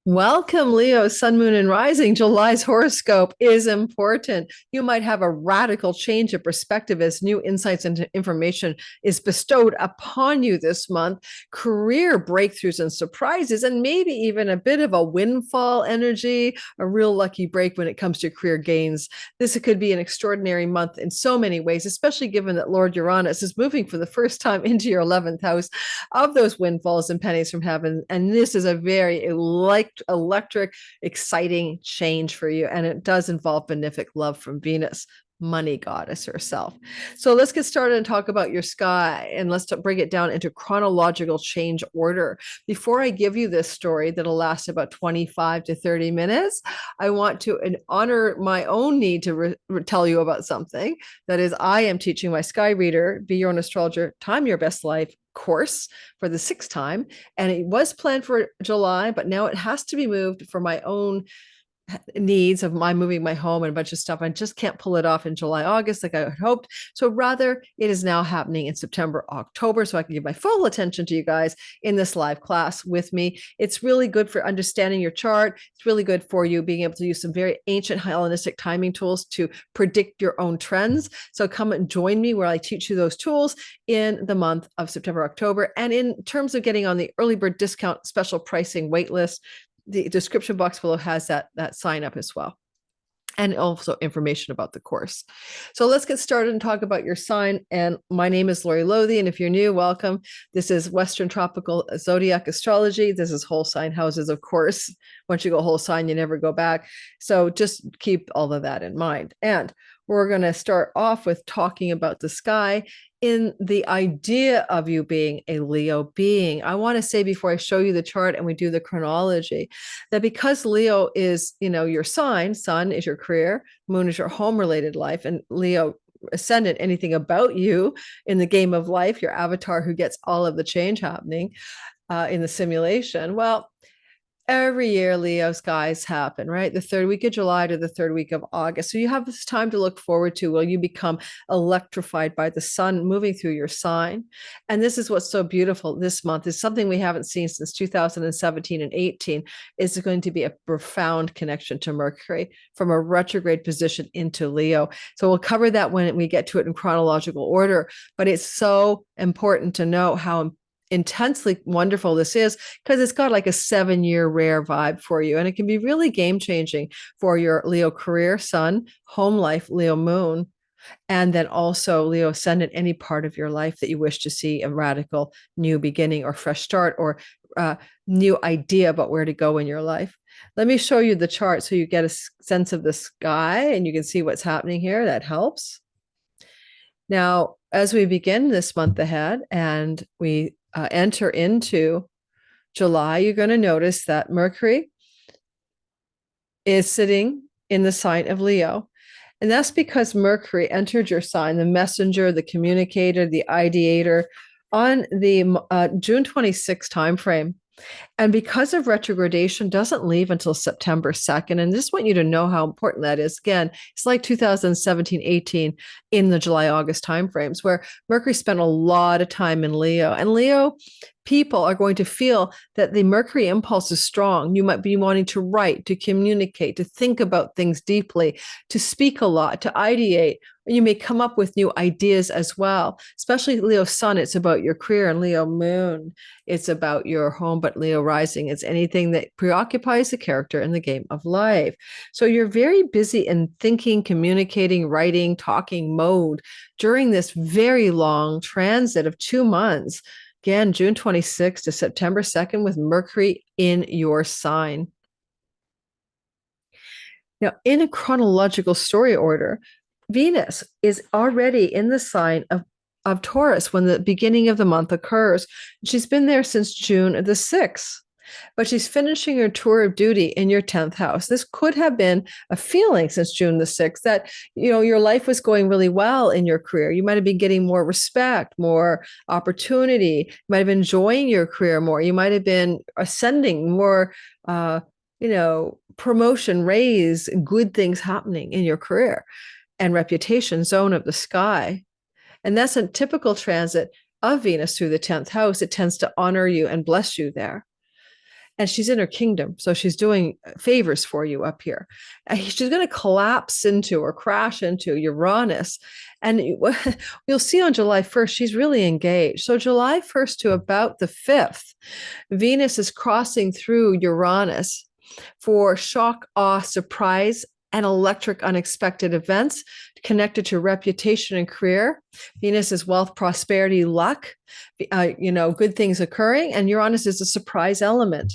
Welcome, Leo, Sun, Moon, and Rising. July's horoscope is important. You might have a radical change of perspective as new insights and information is bestowed upon you this month. Career breakthroughs and surprises, and maybe even a bit of a windfall energy, a real lucky break when it comes to career gains. This could be an extraordinary month in so many ways, especially given that Lord Uranus is moving for the first time into your 11th house of those windfalls and pennies from heaven. And this is a very electric, exciting change for you. And it does involve benefic love from Venus, money goddess herself. So let's get started and talk about your sky, and let's bring it down into chronological change order. Before I give you this story that'll last about 25 to 30 minutes, I want to honor my own need to tell you about something. That is, I am teaching my Sky Reader, Be Your Own Astrologer, Time Your Best Life course for the sixth time. And it was planned for July, but now it has to be moved for my own needs of my moving my home and a bunch of stuff. I just can't pull it off in July, August like I had hoped. So rather, it is now happening in September, October, so I can give my full attention to you guys in this live class with me. It's really good for understanding your chart. It's really good for you being able to use some very ancient Hellenistic timing tools to predict your own trends. So come and join me where I teach you those tools in the month of September, October. And in terms of getting on the early bird discount special pricing waitlist, the description box below has that sign up as well, and also information about the course. So let's get started and talk about your sign. And my name is Lori Lothy, and if you're new, welcome. This is Western Tropical Zodiac Astrology. This is whole sign houses, of course. Once you go whole sign, you never go back. So just keep all of that in mind. And we're going to start off with talking about the sky in the idea of you being a Leo being. I want to say before I show you the chart and we do the chronology, that because Leo is, your sign, sun is your career, moon is your home related life, and Leo ascendant, anything about you in the game of life, your avatar who gets all of the change happening in the simulation. Well, every year Leo skies happen, right? The third week of July to the third week of August. So you have this time to look forward to. Will you become electrified by the sun moving through your sign? And this is what's so beautiful this month, is something we haven't seen since 2017 and 18, is going to be a profound connection to Mercury from a retrograde position into Leo. So we'll cover that when we get to it in chronological order, but it's so important to know how intensely wonderful this is, because it's got like a 7-year rare vibe for you, and it can be really game changing for your Leo career, sun, home life, Leo moon, and then also Leo ascendant, any part of your life that you wish to see a radical new beginning or fresh start or new idea about where to go in your life. Let me show you the chart so you get a sense of the sky and you can see what's happening here. That helps. Now, as we begin this month ahead and we enter into July, you're going to notice that Mercury is sitting in the sign of Leo. And that's because Mercury entered your sign, the messenger, the communicator, the ideator, on the June 26 timeframe. And because of retrogradation, doesn't leave until September 2nd. And just want you to know how important that is. Again, it's like 2017, 18 in the July, August timeframes, where Mercury spent a lot of time in Leo. And Leo people are going to feel that the Mercury impulse is strong. You might be wanting to write, to communicate, to think about things deeply, to speak a lot, to ideate. You may come up with new ideas as well, especially Leo sun. It's about your career, and Leo moon, it's about your home, but Leo rising, it's anything that preoccupies the character in the game of life. So you're very busy in thinking, communicating, writing, talking mode during this very long transit of 2 months. Again, June 26th to September 2nd with Mercury in your sign. Now, in a chronological story order, Venus is already in the sign of Taurus when the beginning of the month occurs. She's been there since June the 6th, but she's finishing her tour of duty in your 10th house. This could have been a feeling since June the 6th that, your life was going really well in your career. You might have been getting more respect, more opportunity. You might have been enjoying your career more. You might have been ascending more, promotion, raise, good things happening in your career and reputation zone of the sky. And that's a typical transit of Venus through the 10th house. It tends to honor you and bless you there. and she's in her kingdom. So she's doing favors for you up here. And she's going to collapse into or crash into Uranus. And you'll see on July 1st, she's really engaged. So July 1st to about the 5th, Venus is crossing through Uranus for shock, awe, surprise, and electric unexpected events connected to reputation and career. Venus is wealth, prosperity, luck, good things occurring, and Uranus is a surprise element.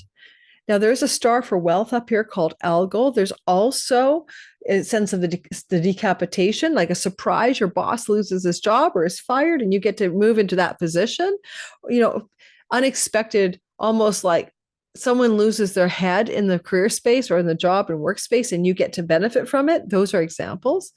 Now, there's a star for wealth up here called Algol. There's also a sense of the decapitation, like a surprise. Your boss loses his job or is fired, and you get to move into that position. Unexpected, almost like someone loses their head in the career space or in the job and workspace, and you get to benefit from it. Those are examples.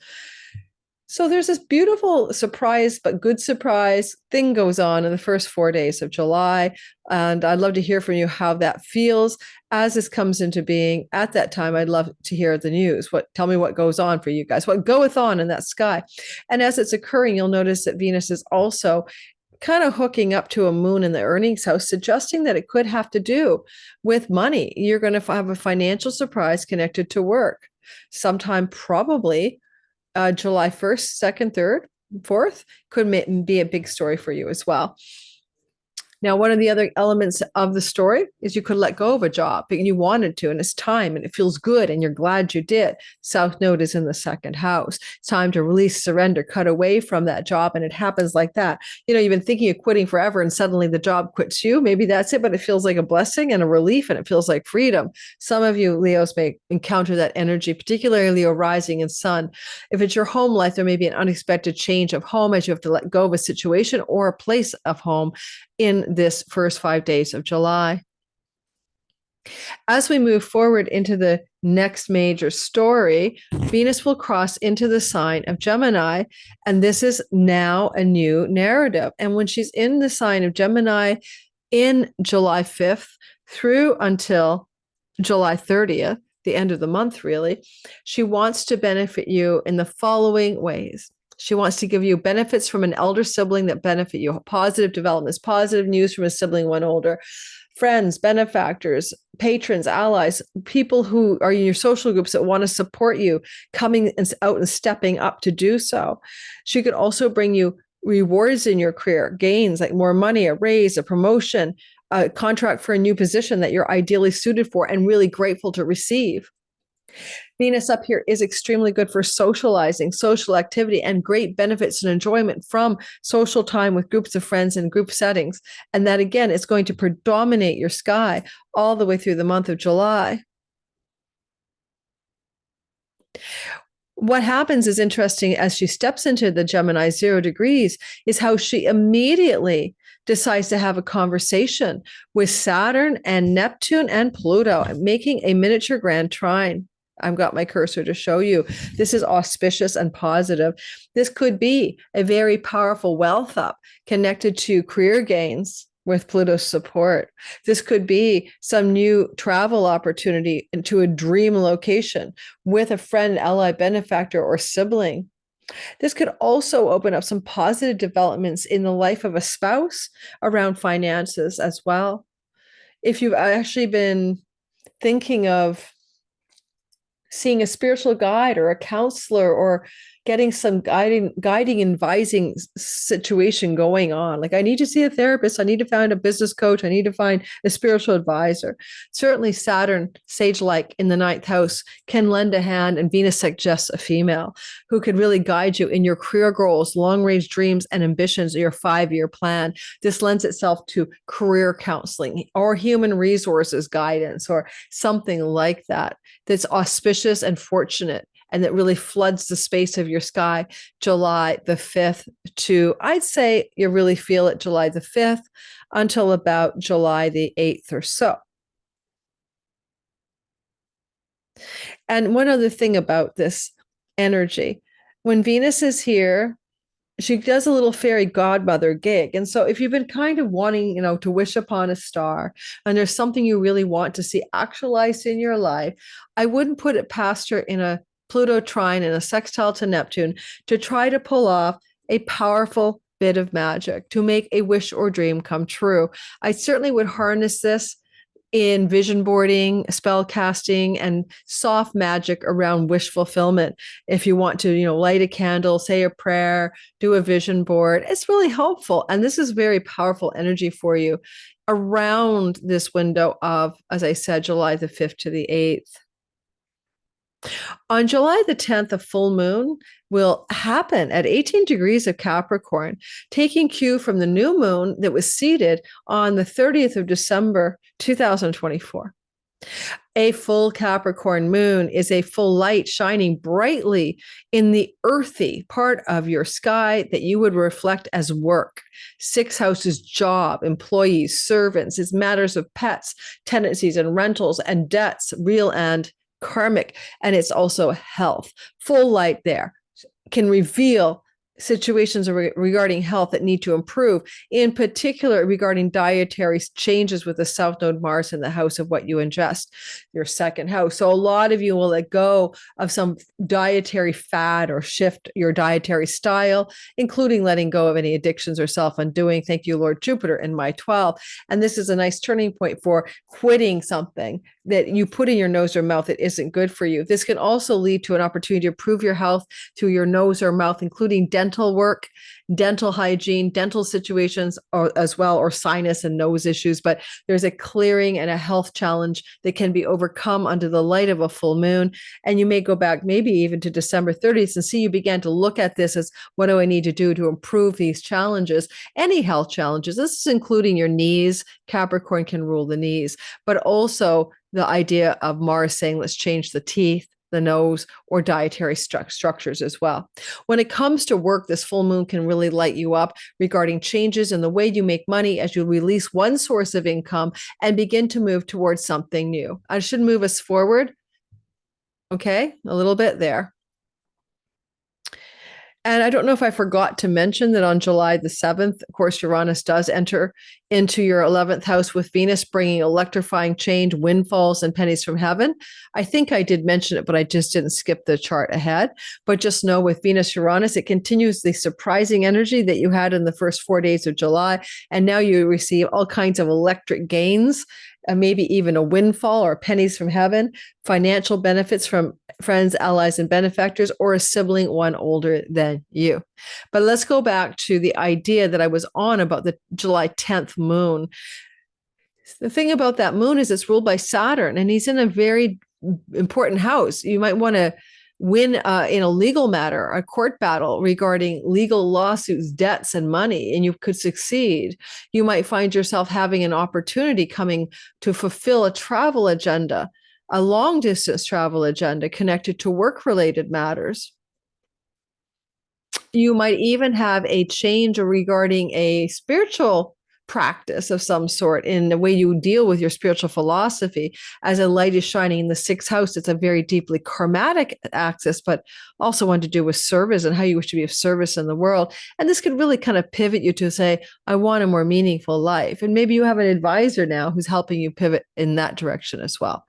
So there's this beautiful surprise, but good surprise thing goes on in the first 4 days of July. And I'd love to hear from you how that feels as this comes into being. At that time, I'd love to hear the news. Tell me what goes on for you guys, what goeth on in that sky. And as it's occurring, you'll notice that Venus is also kind of hooking up to a moon in the earnings house, suggesting that it could have to do with money. You're going to have a financial surprise connected to work sometime, probably July 1st, 2nd, 3rd, 4th could be a big story for you as well. Now, one of the other elements of the story is you could let go of a job and you wanted to, and it's time and it feels good and you're glad you did. South Node is in the 2nd house. It's time to release, surrender, cut away from that job. And it happens like that. You've been thinking of quitting forever and suddenly the job quits you. Maybe that's it, but it feels like a blessing and a relief and it feels like freedom. Some of you Leos may encounter that energy, particularly Leo rising and sun. If it's your home life, there may be an unexpected change of home as you have to let go of a situation or a place of home in this first 5 days of July. As we move forward into the next major story, Venus will cross into the sign of Gemini, and this is now a new narrative. And when she's in the sign of Gemini in July 5th through until July 30th, the end of the month, really, she wants to benefit you in the following ways. She wants to give you benefits from an elder sibling that benefit you, positive developments, positive news from a sibling one older, friends, benefactors, patrons, allies, people who are in your social groups that want to support you, coming out and stepping up to do so. She could also bring you rewards in your career, gains like more money, a raise, a promotion, a contract for a new position that you're ideally suited for and really grateful to receive. Venus up here is extremely good for socializing, social activity, and great benefits and enjoyment from social time with groups of friends in group settings. And that, again, is going to predominate your sky all the way through the month of July. What happens is interesting as she steps into the Gemini 0 degrees is how she immediately decides to have a conversation with Saturn and Neptune and Pluto, making a miniature grand trine. I've got my cursor to show you. This is auspicious and positive. This could be a very powerful wealth up connected to career gains with Pluto's support. This could be some new travel opportunity into a dream location with a friend, ally, benefactor, or sibling. This could also open up some positive developments in the life of a spouse around finances as well. If you've actually been thinking of seeing a spiritual guide or a counselor or getting some guiding, advising situation going on. Like, I need to see a therapist. I need to find a business coach. I need to find a spiritual advisor. Certainly Saturn, sage-like in the 9th house, can lend a hand, and Venus suggests a female who could really guide you in your career goals, long-range dreams and ambitions, or your 5-year plan. This lends itself to career counseling or human resources guidance or something like that. That's auspicious and fortunate, and that really floods the space of your sky July the 5th to, I'd say you really feel it July the 5th until about July the 8th or so. And one other thing about this energy, when Venus is here, she does a little fairy godmother gig. And so if you've been kind of wanting, to wish upon a star and there's something you really want to see actualized in your life, I wouldn't put it past her in a Pluto trine and a sextile to Neptune to try to pull off a powerful bit of magic to make a wish or dream come true. I certainly would harness this in vision boarding, spell casting, and soft magic around wish fulfillment. If you want to, light a candle, say a prayer, do a vision board, it's really helpful. And this is very powerful energy for you around this window of, as I said, July the 5th to the 8th. On July the 10th, a full moon will happen at 18 degrees of Capricorn, taking cue from the new moon that was seated on the 30th of December, 2024. A full Capricorn moon is a full light shining brightly in the earthy part of your sky that you would reflect as work. 6th house is job, employees, servants. It's matters of pets, tenancies and rentals and debts, real and karmic, and it's also health. Full light there can reveal situations regarding health that need to improve, in particular regarding dietary changes with the South Node Mars in the house of what you ingest, your 2nd house. So a lot of you will let go of some dietary fad or shift your dietary style, including letting go of any addictions or self-undoing. Thank you, Lord Jupiter, in my 12. And this is a nice turning point for quitting something that you put in your nose or mouth that isn't good for you. This can also lead to an opportunity to improve your health through your nose or mouth, including dental work, dental hygiene, dental situations as well, or sinus and nose issues. But there's a clearing and a health challenge that can be overcome under the light of a full moon. And you may go back maybe even to December 30th and see you began to look at this as, what do I need to do to improve these challenges? Any health challenges. This is including your knees. Capricorn can rule the knees, but also the idea of Mars saying, let's change the teeth, the nose, or dietary structures as well. When it comes to work, this full moon can really light you up regarding changes in the way you make money as you release one source of income and begin to move towards something new. I should move us forward. Okay, a little bit there. And I don't know if I forgot to mention that on July the 7th, of course, Uranus does enter into your 11th house with Venus, bringing electrifying change, windfalls, and pennies from heaven. I think I did mention it, but I just didn't skip the chart ahead. But just know with Venus, Uranus, it continues the surprising energy that you had in the first 4 days of July. And now you receive all kinds of electric gains, maybe even a windfall or pennies from heaven, financial benefits from friends, allies, and benefactors, or a sibling one older than you. But let's go back to the idea that I was on about the July 10th moon. The thing about that moon is it's ruled by Saturn, and he's in a very important house. You might want to win in a legal matter, a court battle regarding legal lawsuits, debts, and money, and you could succeed. You might find yourself having an opportunity coming to fulfill a travel agenda, a long distance travel agenda connected to work-related matters. You might even have a change regarding a spiritual practice of some sort in the way you deal with your spiritual philosophy. As a light is shining in the 6th house, it's a very deeply karmatic axis, but also one to do with service and how you wish to be of service in the world. And this could really kind of pivot you to say, I want a more meaningful life. And maybe you have an advisor now who's helping you pivot in that direction as well.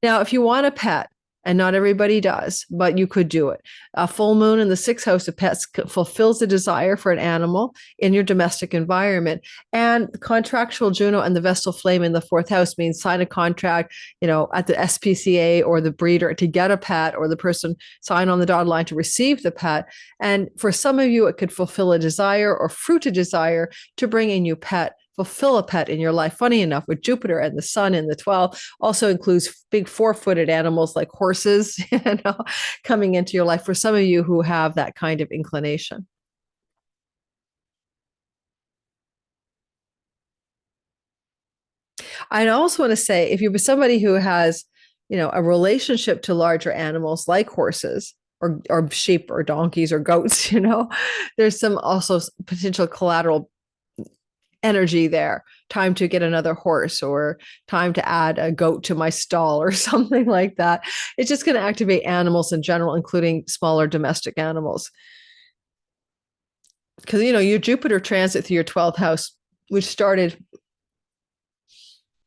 Now, if you want a pet, and not everybody does, but you could do it. A full moon in the 6th house of pets fulfills the desire for an animal in your domestic environment. And contractual Juno and the Vestal Flame in the 4th house means sign a contract, at the SPCA or the breeder to get a pet, or the person sign on the dotted line to receive the pet. And for some of you, it could fulfill a desire or fruit a desire to bring a new pet, fulfill a pet in your life. Funny enough, with Jupiter and the sun in the 12th, also includes big 4-footed animals like horses, coming into your life for some of you who have that kind of inclination. I also want to say, if you're somebody who has, a relationship to larger animals like horses or sheep or donkeys or goats, there's some also potential collateral energy there. Time to get another horse, or time to add a goat to my stall, or something like that. It's just going to activate animals in general, including smaller domestic animals. Because, your Jupiter transit through your 12th house, which started,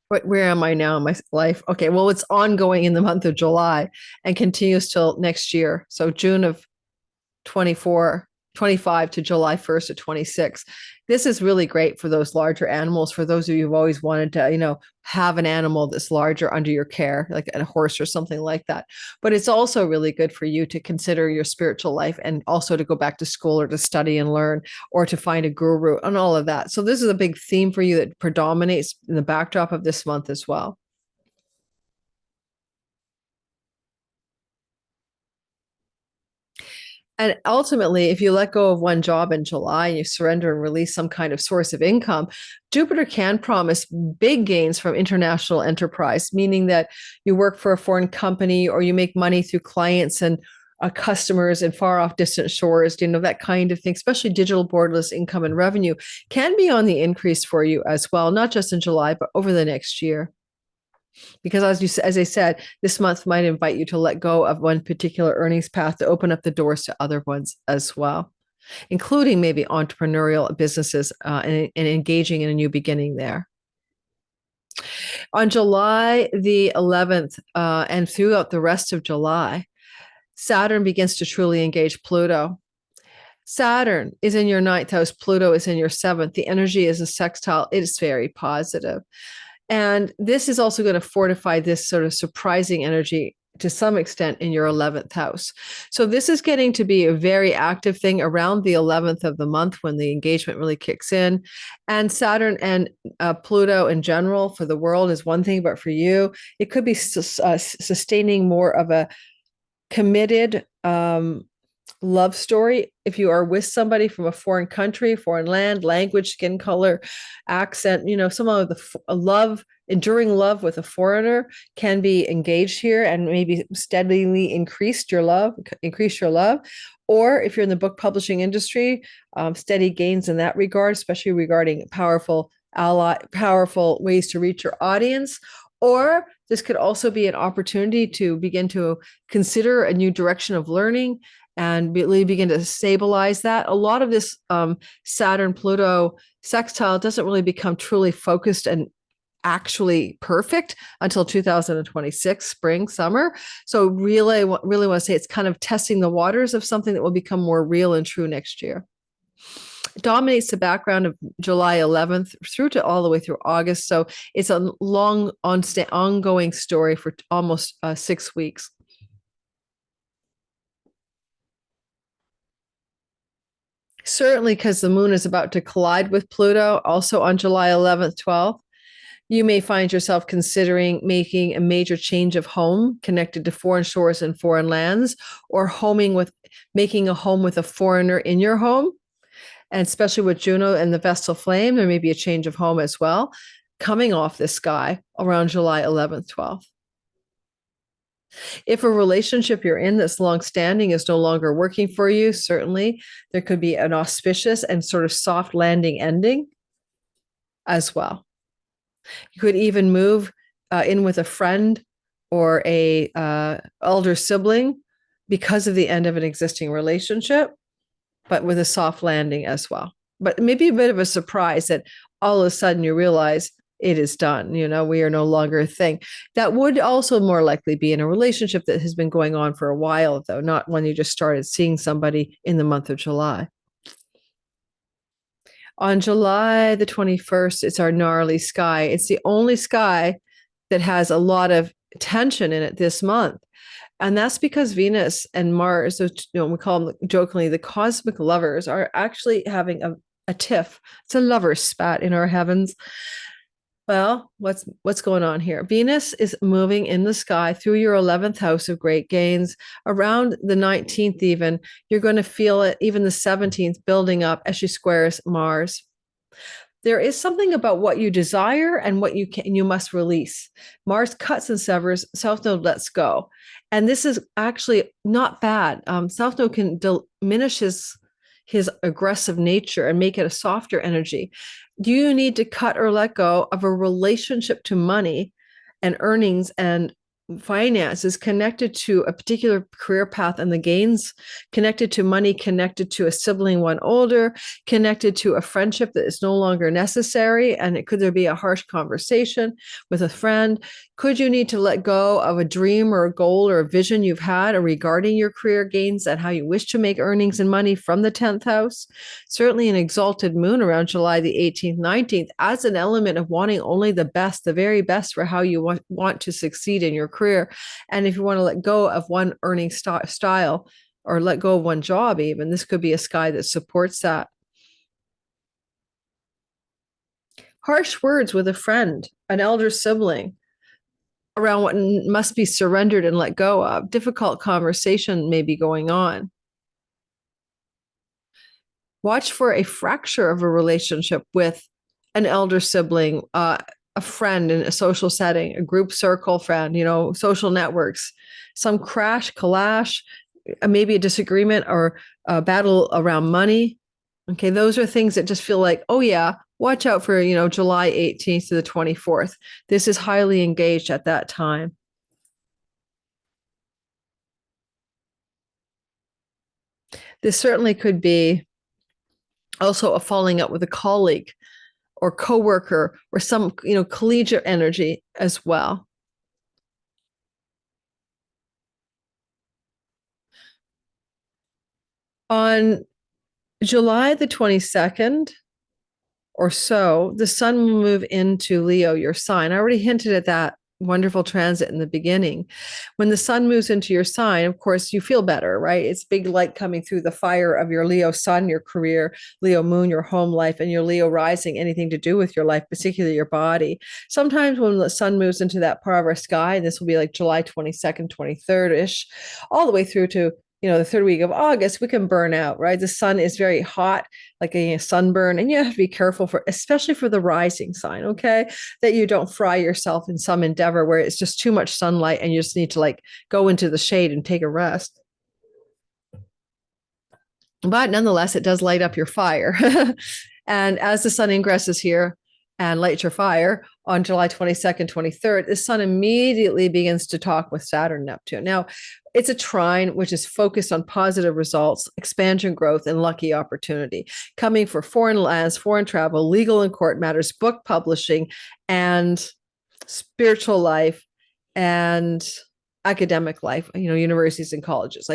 where am I now in my life? Okay, well, it's ongoing in the month of July and continues till next year. So June of 24, 25 to July 1st to 26. This is really great for those larger animals. For those of you who've always wanted to, have an animal that's larger under your care, like a horse or something like that. But it's also really good for you to consider your spiritual life and also to go back to school or to study and learn or to find a guru and all of that. So this is a big theme for you that predominates in the backdrop of this month as well. And ultimately, if you let go of one job in July and you surrender and release some kind of source of income, Jupiter can promise big gains from international enterprise, meaning that you work for a foreign company or you make money through clients and customers in far off distant shores, that kind of thing, especially digital borderless income and revenue can be on the increase for you as well, not just in July, but over the next year. Because as I said, this month might invite you to let go of one particular earnings path to open up the doors to other ones as well, including maybe entrepreneurial businesses and engaging in a new beginning there. On July the 11th and throughout the rest of July, Saturn begins to truly engage Pluto. Saturn is in your ninth house. Pluto is in your seventh. The energy is a sextile. It is very positive. And this is also going to fortify this sort of surprising energy to some extent in your 11th house. So this is getting to be a very active thing around the 11th of the month when the engagement really kicks in. And Saturn and Pluto in general for the world is one thing, but for you, it could be sustaining more of a committed love story. If you are with somebody from a foreign country, foreign land, language, skin color, accent, someone with enduring love with a foreigner can be engaged here and maybe steadily increase your love. Or if you're in the book publishing industry, steady gains in that regard, especially regarding powerful ways to reach your audience. Or this could also be an opportunity to begin to consider a new direction of learning and really begin to stabilize that. A lot of this Saturn-Pluto sextile doesn't really become truly focused and actually perfect until 2026, spring, summer. So really want to say it's kind of testing the waters of something that will become more real and true next year. It dominates the background of July 11th through to all the way through August. So it's a long ongoing story for almost 6 weeks. Certainly because the moon is about to collide with Pluto, also on July 11th, 12th. You may find yourself considering making a major change of home connected to foreign shores and foreign lands, or making a home with a foreigner in your home. And especially with Juno and the Vestal Flame, there may be a change of home as well, coming off the sky around July 11th, 12th. If a relationship you're in that's longstanding is no longer working for you, certainly there could be an auspicious and sort of soft landing ending as well. You could even move in with a friend or a elder sibling because of the end of an existing relationship, but with a soft landing as well. But maybe a bit of a surprise that all of a sudden you realize it is done. We are no longer a thing. That would also more likely be in a relationship that has been going on for a while, though, not when you just started seeing somebody in the month of July. On July the 21st, it's our gnarly sky. It's the only sky that has a lot of tension in it this month. And that's because Venus and Mars, we call them jokingly the cosmic lovers, are actually having a tiff. It's a lover spat in our heavens. Well, what's going on here? Venus is moving in the sky through your 11th house of great gains. Around the 19th even, you're going to feel it, even the 17th, building up as she squares Mars. There is something about what you desire and what you must release. Mars cuts and severs, South Node lets go. And this is actually not bad. South Node can diminish his aggressive nature and make it a softer energy. Do you need to cut or let go of a relationship to money and earnings and finance is connected to a particular career path and the gains, connected to money, connected to a sibling one older, connected to a friendship that is no longer necessary. And could there be a harsh conversation with a friend? Could you need to let go of a dream or a goal or a vision you've had regarding your career gains and how you wish to make earnings and money from the 10th house? Certainly an exalted moon around July the 18th, 19th as an element of wanting only the best, the very best for how you want to succeed in your career. And if you want to let go of one earning style or let go of one job, even, this could be a sky that supports that. Harsh words with a friend, an elder sibling, around what must be surrendered and let go of. Difficult conversation may be going on. Watch for a fracture of a relationship with an elder sibling, a friend in a social setting, a group circle friend, social networks, some crash, clash, maybe a disagreement or a battle around money. Okay, those are things that just feel like, oh yeah, watch out for, July 18th to the 24th. This is highly engaged at that time. This certainly could be also a falling out with a colleague or coworker or some, collegiate energy as well. On July the 22nd or so, the sun will move into Leo, your sign. I already hinted at that wonderful transit in the beginning. When the sun moves into your sign, of course, you feel better, right? It's big light coming through the fire of your Leo sun, your career, Leo moon, your home life, and your Leo rising, anything to do with your life, particularly your body. Sometimes when the sun moves into that part of our sky, this will be like July 22nd, 23rd-ish, all the way through to the third week of August, we can burn out, right? The sun is very hot, like a sunburn, and you have to be careful especially for the rising sign, okay? That you don't fry yourself in some endeavor where it's just too much sunlight and you just need to go into the shade and take a rest. But nonetheless, it does light up your fire. And as the sun ingresses here and lights your fire on July 22nd, 23rd, the sun immediately begins to talk with Saturn, Neptune. Now, it's a trine which is focused on positive results, expansion, growth, and lucky opportunity, coming for foreign lands, foreign travel, legal and court matters, book publishing, and spiritual life and academic life, universities and colleges.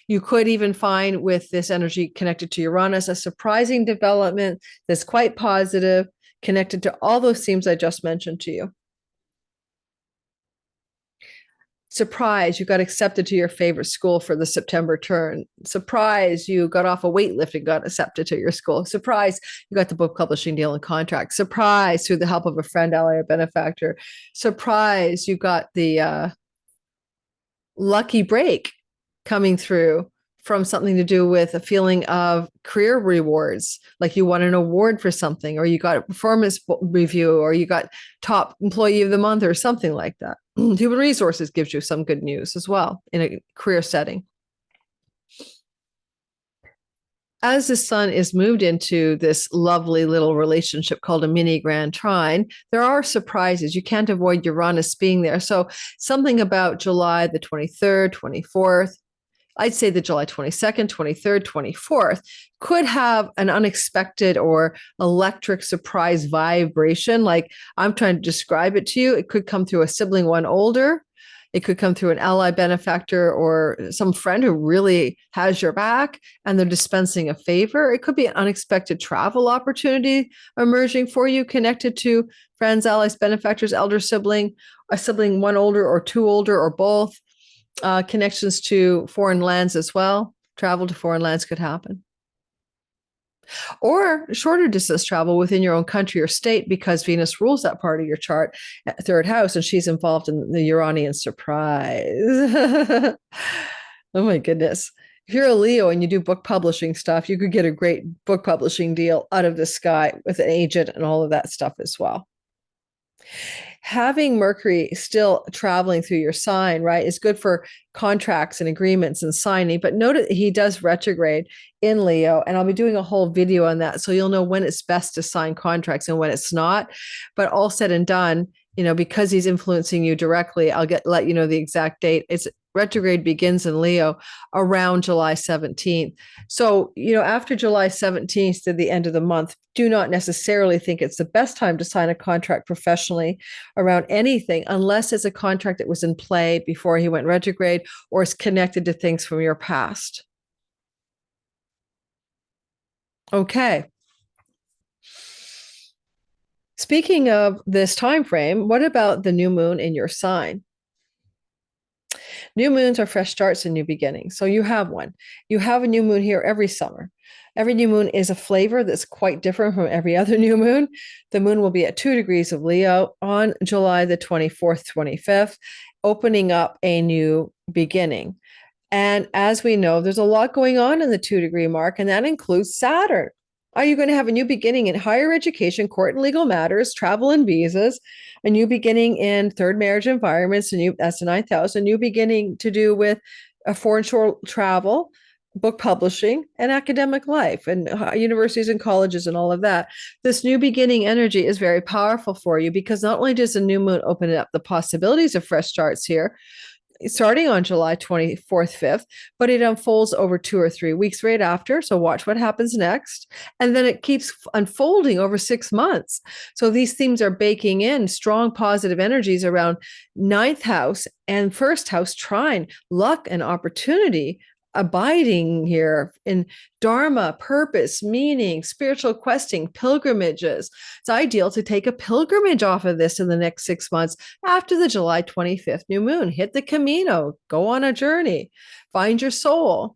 You could even find with this energy connected to Uranus a surprising development that's quite positive, connected to all those themes I just mentioned to you. Surprise, you got accepted to your favorite school for the September term. Surprise, you got off a waitlist and got accepted to your school. Surprise, you got the book publishing deal and contract. Surprise, through the help of a friend, ally, or benefactor. Surprise, you got the lucky break coming through from something to do with a feeling of career rewards, like you won an award for something, or you got a performance review, or you got top employee of the month or something like that. Human resources gives you some good news as well in a career setting. As the sun is moved into this lovely little relationship called a mini grand trine, there are surprises. You can't avoid Uranus being there. So something about July the 23rd, 24th, I'd say the July 22nd, 23rd, 24th could have an unexpected or electric surprise vibration. Like I'm trying to describe it to you. It could come through a sibling one older. It could come through an ally, benefactor, or some friend who really has your back and they're dispensing a favor. It could be an unexpected travel opportunity emerging for you, connected to friends, allies, benefactors, elder sibling, a sibling one older or two older, or both. Connections to foreign lands as well. Travel to foreign lands could happen. Or shorter distance travel within your own country or state, because Venus rules that part of your chart at third house and she's involved in the Uranian surprise. Oh my goodness. If you're a Leo and you do book publishing stuff, you could get a great book publishing deal out of the sky with an agent and all of that stuff as well. Having Mercury still traveling through your sign, right, is good for contracts and agreements and signing. But note that he does retrograde in Leo, and I'll be doing a whole video on that. So you'll know when it's best to sign contracts and when it's not. But all said and done, because he's influencing you directly, I'll let you know the exact date. It's retrograde begins in Leo around July 17th. So, after July 17th to the end of the month, do not necessarily think it's the best time to sign a contract professionally around anything, unless it's a contract that was in play before he went retrograde or is connected to things from your past. Okay. Speaking of this time frame, what about the new moon in your sign? New moons are fresh starts and new beginnings. So you have one. You have a new moon here every summer. Every new moon is a flavor that's quite different from every other new moon. The moon will be at 2 degrees of Leo on July the 24th, 25th, opening up a new beginning. And as we know, there's a lot going on in the 2-degree mark, and that includes Saturn. Are you going to have a new beginning in higher education, court and legal matters, travel and visas, a new beginning in third marriage environments, that's the 9th house, a new beginning to do with foreign travel, book publishing, and academic life, and universities and colleges and all of that. This new beginning energy is very powerful for you because not only does the new moon open up the possibilities of fresh starts here, starting on July 24th, 5th, but it unfolds over 2 or 3 weeks right after. So watch what happens next. And then it keeps unfolding over 6 months. So these themes are baking in strong positive energies around 9th house and 1st house trine, luck and opportunity, abiding here in dharma, purpose, meaning, spiritual questing, pilgrimages. It's ideal to take a pilgrimage off of this in the next 6 months after the July 25th new moon. Hit the Camino, go on a journey, find your soul.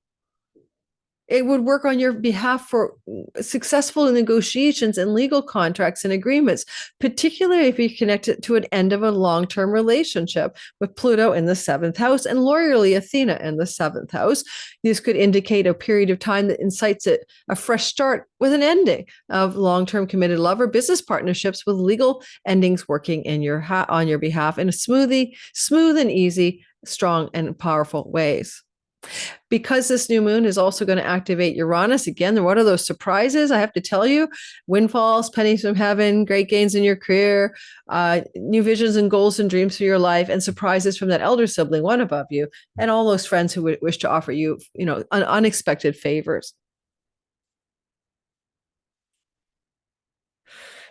It would work on your behalf for successful negotiations and legal contracts and agreements, particularly if you connect it to an end of a long-term relationship with Pluto in the 7th house and lawyerly Athena in the 7th house. This could indicate a period of time that incites a fresh start with an ending of long-term committed love or business partnerships with legal endings working in on your behalf in a smooth and easy, strong and powerful ways. Because this new moon is also going to activate Uranus again. What are those surprises? I have to tell you, windfalls, pennies from heaven, great gains in your career, new visions and goals and dreams for your life, and surprises from that elder sibling, one above you, and all those friends who would wish to offer you, unexpected favors.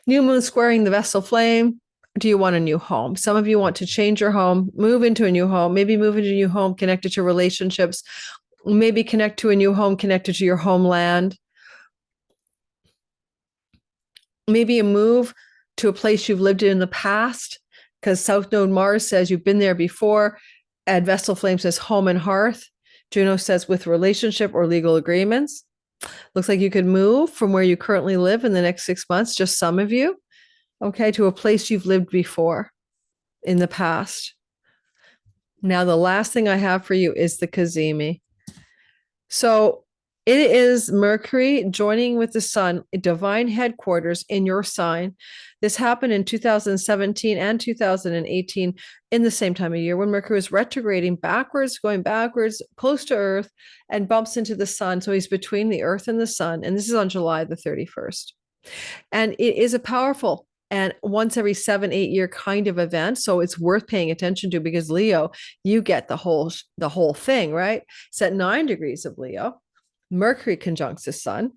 New moon squaring the vessel flame. Do you want a new home? Some of you want to change your home, move into a new home, maybe move into a new home connected to relationships, maybe connect to a new home connected to your homeland. Maybe a move to a place you've lived in the past, because South Node Mars says you've been there before. And Vessel Flame says home and hearth. Juno says with relationship or legal agreements. Looks like you could move from where you currently live in the next 6 months, just some of you. Okay, to a place you've lived before in the past. Now, the last thing I have for you is the cazimi. So it is Mercury joining with the sun, divine headquarters in your sign. This happened in 2017 and 2018 in the same time of year when Mercury was retrograding going backwards, close to Earth, and bumps into the sun. So he's between the Earth and the sun. And this is on July the 31st. And it is a powerful and once every 7-8 year kind of event. So it's worth paying attention to because Leo, you get the whole thing, right? It's at 9 degrees of Leo. Mercury conjuncts the sun,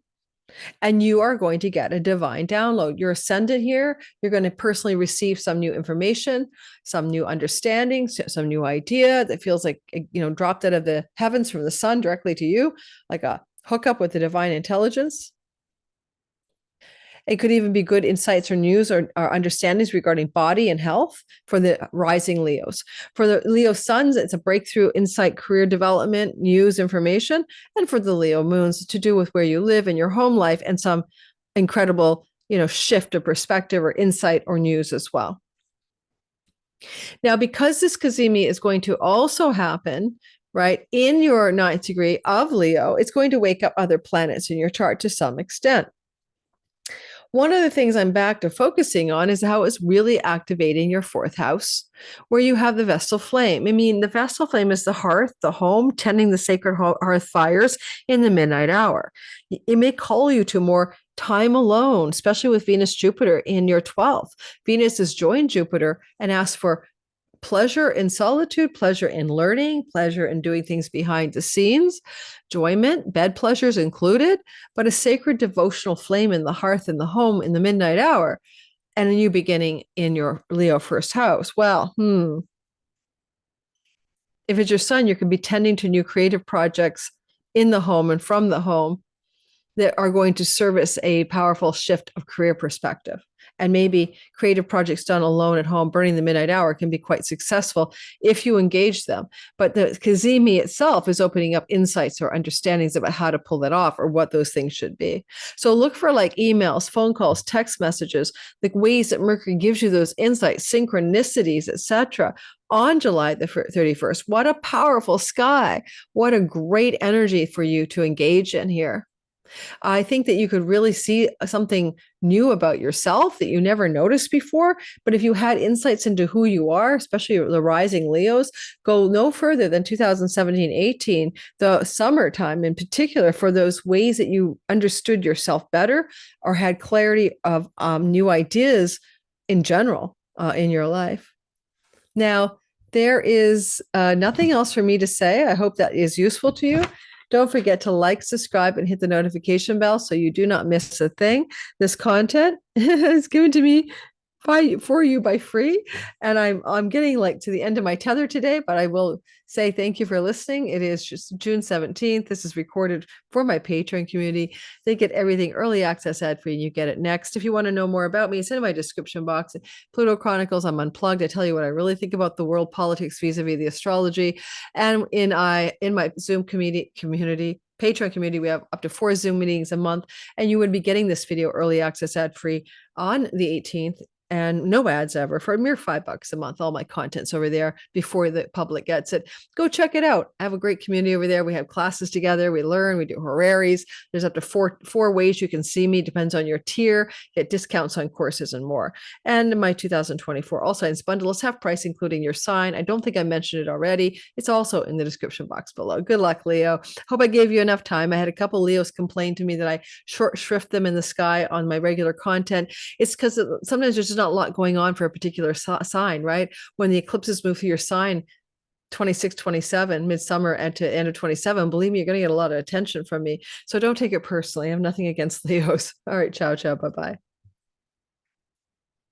and you are going to get a divine download. Your ascendant here, you're going to personally receive some new information, some new understanding, some new idea that feels like, dropped out of the heavens from the sun directly to you, like a hookup with the divine intelligence. It could even be good insights or news or understandings regarding body and health for the rising Leos. For the Leo suns, it's a breakthrough insight, career development, news, information. And for the Leo moons, to do with where you live in your home life and some incredible, shift of perspective or insight or news as well. Now, because this cazimi is going to also happen, right, in your 9th degree of Leo, it's going to wake up other planets in your chart to some extent. One of the things I'm back to focusing on is how it's really activating your fourth house, where you have the Vestal flame. I mean, the Vestal flame is the hearth, the home, tending the sacred hearth fires in the midnight hour. It may call you to more time alone, especially with Venus Jupiter in your 12th. Venus is joined Jupiter and asks for pleasure in solitude, pleasure in learning, pleasure in doing things behind the scenes, enjoyment, bed pleasures included, but a sacred devotional flame in the hearth in the home in the midnight hour, and a new beginning in your Leo first house. Well, if it's your sun, you could be tending to new creative projects in the home and from the home that are going to service a powerful shift of career perspective. And maybe creative projects done alone at home, burning the midnight hour, can be quite successful if you engage them. But the cazimi itself is opening up insights or understandings about how to pull that off or what those things should be. So look for like emails, phone calls, text messages, the ways that Mercury gives you those insights, synchronicities, etc. on July the 31st. What a powerful sky. What a great energy for you to engage in here. I think that you could really see something new about yourself that you never noticed before. But if you had insights into who you are, especially the rising Leos, go no further than 2017-18, the summertime in particular, for those ways that you understood yourself better or had clarity of new ideas in general in your life. Now, there is nothing else for me to say. I hope that is useful to you. Don't forget to like, subscribe, and hit the notification bell so you do not miss a thing. This content is given to me for you by free, and I'm getting like to the end of my tether today, but I will say thank you for listening. It is just June 17th. This is recorded for my Patreon community. They get everything early access ad free, and you get it next. If you want to know more about me, it's in my description box. Pluto Chronicles, I'm unplugged. I tell you what I really think about the world politics vis-a-vis the astrology. And in my Zoom community, Patreon community, we have up to 4 Zoom meetings a month, and you would be getting this video early access ad free on the 18th. And no ads ever for a mere $5 a month. All my content's over there before the public gets it. Go check it out. I have a great community over there. We have classes together. We learn. We do horaries. There's up to four ways you can see me. Depends on your tier. Get discounts on courses and more. And my 2024 All Signs bundle is half price, including your sign. I don't think I mentioned it already. It's also in the description box below. Good luck, Leo. Hope I gave you enough time. I had a couple Leos complain to me that I short shrift them in the sky on my regular content. It's because sometimes there's just not a lot going on for a particular sign, right? When the eclipses move through your sign 26, 27, midsummer and to end of 27, believe me, you're going to get a lot of attention from me. So don't take it personally. I have nothing against Leos. All right. Ciao, ciao. Bye-bye.